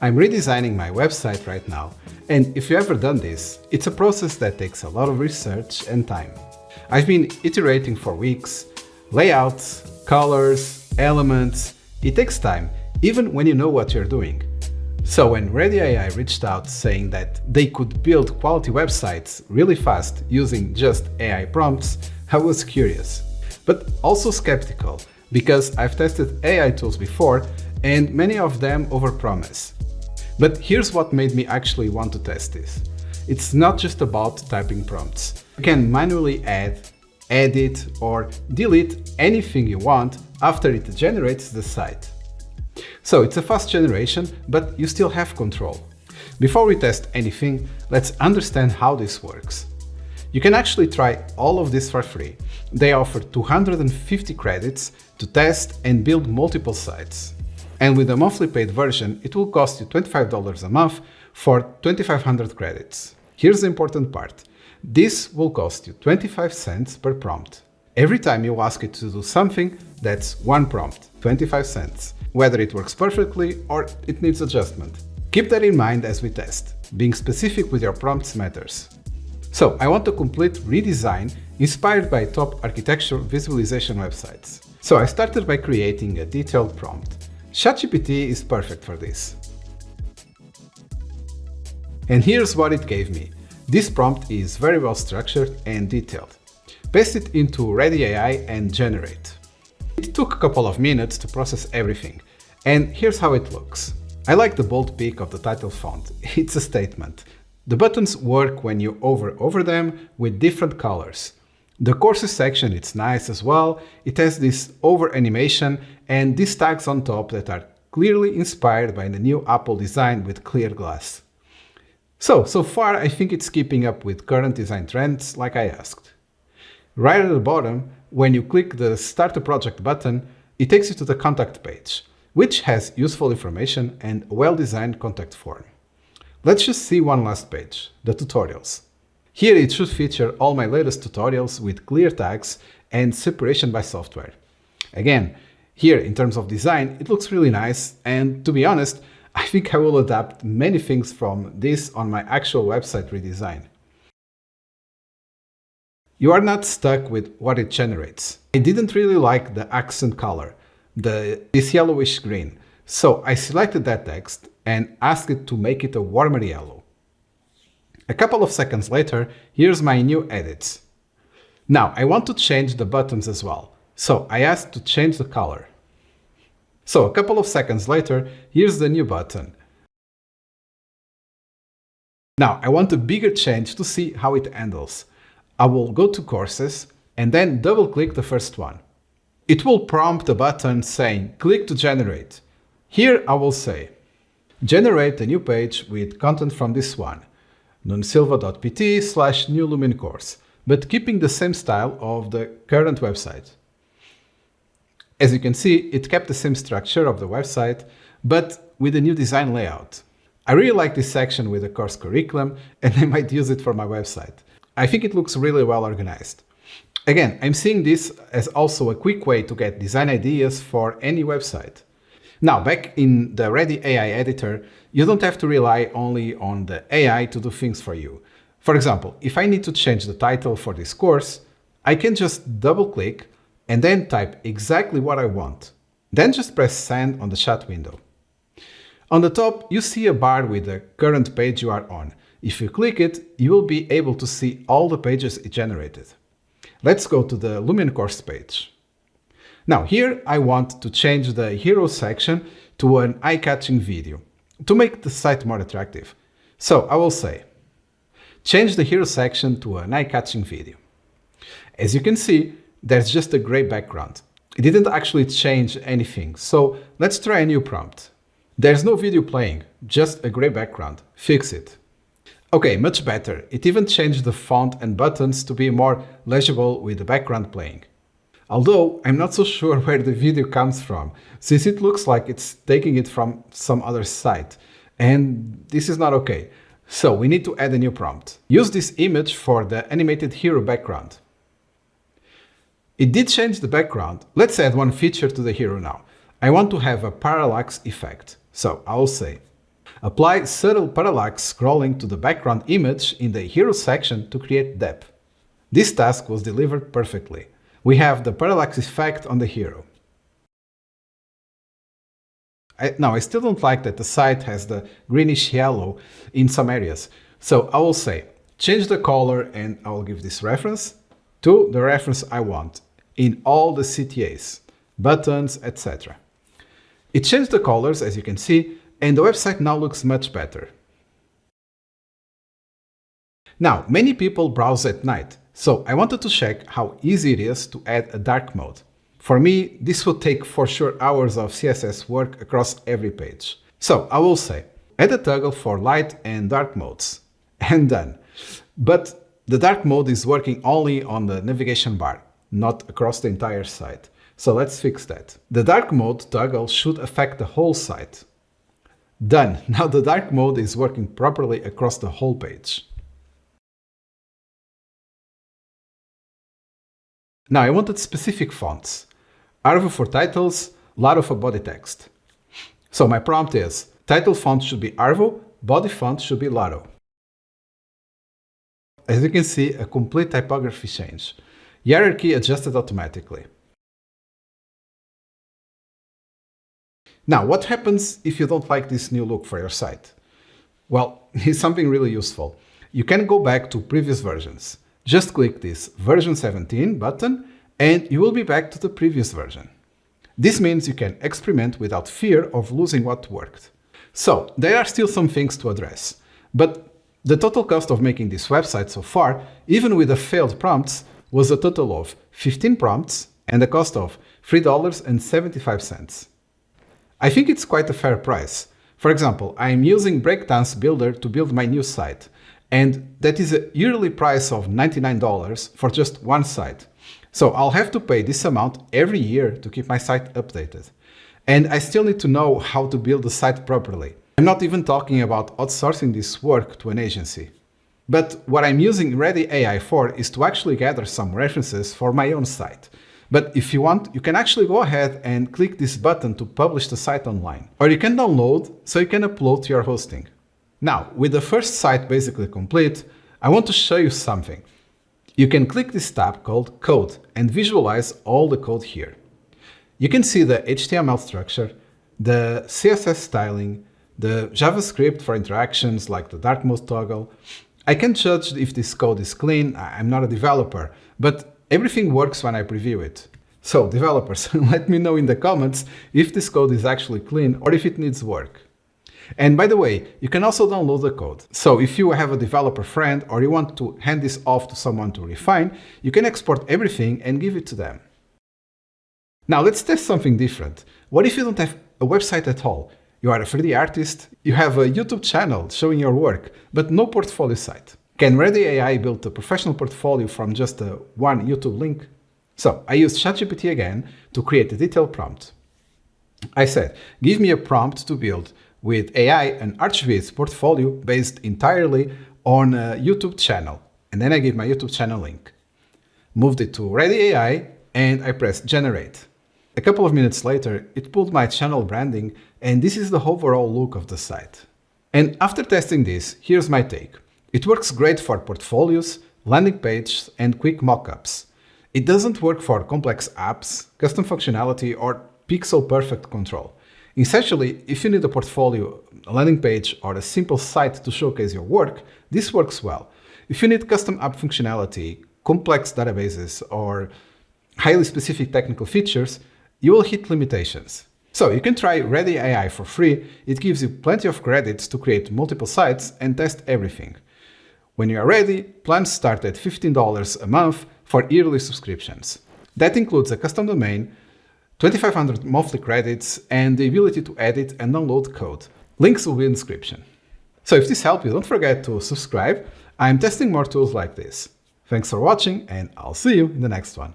I'm redesigning my website right now, and if you've ever done this, it's a process that takes a lot of research and time. I've been iterating for weeks, layouts, colors, elements. It takes time, even when you know what you're doing. So when Readdy AI reached out saying that they could build quality websites really fast using just AI prompts, I was curious, but also skeptical, because I've tested AI tools before and many of them overpromise. But here's what made me actually want to test this. It's not just about typing prompts. You can manually add, edit, or delete anything you want after it generates the site. So it's a fast generation, but you still have control. Before we test anything, let's understand how this works. You can actually try all of this for free. They offer 250 credits to test and build multiple sites. And with a monthly paid version, it will cost you $25 a month for 2,500 credits. Here's the important part. This will cost you 25 cents per prompt. Every time you ask it to do something, that's one prompt, 25 cents, whether it works perfectly or it needs adjustment. Keep that in mind as we test. Being specific with your prompts matters. So I want a complete redesign inspired by top architecture visualization websites. So I started by creating a detailed prompt. ChatGPT is perfect for this. And here's what it gave me. This prompt is very well structured and detailed. Paste it into Readdy AI and generate. It took a couple of minutes to process everything, and here's how it looks. I like the bold peak of the title font. It's a statement. The buttons work when you hover over them with different colors. The courses section, it's nice as well. It has this over animation and these tags on top that are clearly inspired by the new Apple design with clear glass. So far I think it's keeping up with current design trends like I asked. Right at the bottom, when you click the Start a Project button, it takes you to the contact page, which has useful information and a well-designed contact form. Let's just see one last page, the tutorials. Here it should feature all my latest tutorials with clear tags and separation by software. Again, here in terms of design, it looks really nice, and to be honest, I think I will adapt many things from this on my actual website redesign. You are not stuck with what it generates. I didn't really like the accent color, this yellowish green, so I selected that text and asked it to make it a warmer yellow. A couple of seconds later, here's my new edits. Now I want to change the buttons as well, so I asked to change the color. So a couple of seconds later, here's the new button. Now I want a bigger change to see how it handles. I will go to courses and then double click the first one. It will prompt a button saying click to generate. Here I will say generate a new page with content from this one, nunosilva.pt/new Lumen course, but keeping the same style of the current website. As you can see, it kept the same structure of the website, but with a new design layout. I really like this section with the course curriculum, and I might use it for my website. I think it looks really well organized. Again, I'm seeing this as also a quick way to get design ideas for any website. Now, back in the Readdy AI editor, you don't have to rely only on the AI to do things for you. For example, if I need to change the title for this course, I can just double-click and then type exactly what I want. Then just press send on the chat window. On the top, you see a bar with the current page you are on. If you click it, you will be able to see all the pages it generated. Let's go to the Lumen course page. Now here I want to change the hero section to an eye-catching video to make the site more attractive. So I will say, change the hero section to an eye-catching video. As you can see, there's just a gray background. It didn't actually change anything, so let's try a new prompt. There's no video playing, just a gray background. Fix it. Okay, much better. It even changed the font and buttons to be more legible with the background playing. Although I'm not so sure where the video comes from, since it looks like it's taking it from some other site, and this is not okay. So we need to add a new prompt. Use this image for the animated hero background. It did change the background. Let's add one feature to the hero now. I want to have a parallax effect. So I'll say, Apply subtle parallax scrolling to the background image in the hero section to create depth. This task was delivered perfectly. We have the parallax effect on the hero. Now, I still don't like that the site has the greenish yellow in some areas. So I will say, change the color, and I will give this reference to the reference I want in all the CTAs, buttons, etc. It changed the colors, as you can see, and the website now looks much better. Now, many people browse at night, so I wanted to check how easy it is to add a dark mode. For me, this would take for sure hours of CSS work across every page. So I will say, add a toggle for light and dark modes, and done. But the dark mode is working only on the navigation bar, not across the entire site. So let's fix that. The dark mode toggle should affect the whole site. Done. Now the dark mode is working properly across the whole page. Now I wanted specific fonts. Arvo for titles, Lato for body text. So my prompt is, title font should be Arvo, body font should be Lato. As you can see, a complete typography change. Hierarchy adjusted automatically. Now, what happens if you don't like this new look for your site? Well, it's something really useful. You can go back to previous versions. Just click this version 17 button and you will be back to the previous version. This means you can experiment without fear of losing what worked. So, there are still some things to address, but the total cost of making this website so far, even with the failed prompts, was a total of 15 prompts and a cost of $3.75. I think it's quite a fair price. For example, I am using Breakdance Builder to build my new site, and that is a yearly price of $99 for just one site. So I'll have to pay this amount every year to keep my site updated. And I still need to know how to build the site properly. I'm not even talking about outsourcing this work to an agency. But what I'm using Readdy AI for is to actually gather some references for my own site. But if you want, you can actually go ahead and click this button to publish the site online. Or you can download so you can upload to your hosting. Now, with the first site basically complete, I want to show you something. You can click this tab called Code and visualize all the code here. You can see the HTML structure, the CSS styling, the JavaScript for interactions like the dark mode toggle. I can judge if this code is clean. I'm not a developer, but everything works when I preview it. So developers, let me know in the comments if this code is actually clean or if it needs work. And by the way, you can also download the code. So if you have a developer friend or you want to hand this off to someone to refine, you can export everything and give it to them. Now let's test something different. What if you don't have a website at all? You are a 3D artist, you have a YouTube channel showing your work, but no portfolio site. Can Readdy AI build a professional portfolio from just one YouTube link? So I used ChatGPT again to create a detailed prompt. I said, give me a prompt to build with AI an ArchViz portfolio based entirely on a YouTube channel. And then I gave my YouTube channel link. Moved it to Readdy AI and I pressed generate. A couple of minutes later, it pulled my channel branding and this is the overall look of the site. And after testing this, here's my take. It works great for portfolios, landing pages, and quick mockups. It doesn't work for complex apps, custom functionality, or pixel-perfect control. Essentially, if you need a portfolio, a landing page, or a simple site to showcase your work, this works well. If you need custom app functionality, complex databases, or highly specific technical features, you will hit limitations. So you can try Readdy AI for free. It gives you plenty of credits to create multiple sites and test everything. When you are ready, plans start at $15 a month for yearly subscriptions. That includes a custom domain, 2,500 monthly credits, and the ability to edit and download code. Links will be in the description. So if this helped you, don't forget to subscribe. I'm testing more tools like this. Thanks for watching, and I'll see you in the next one.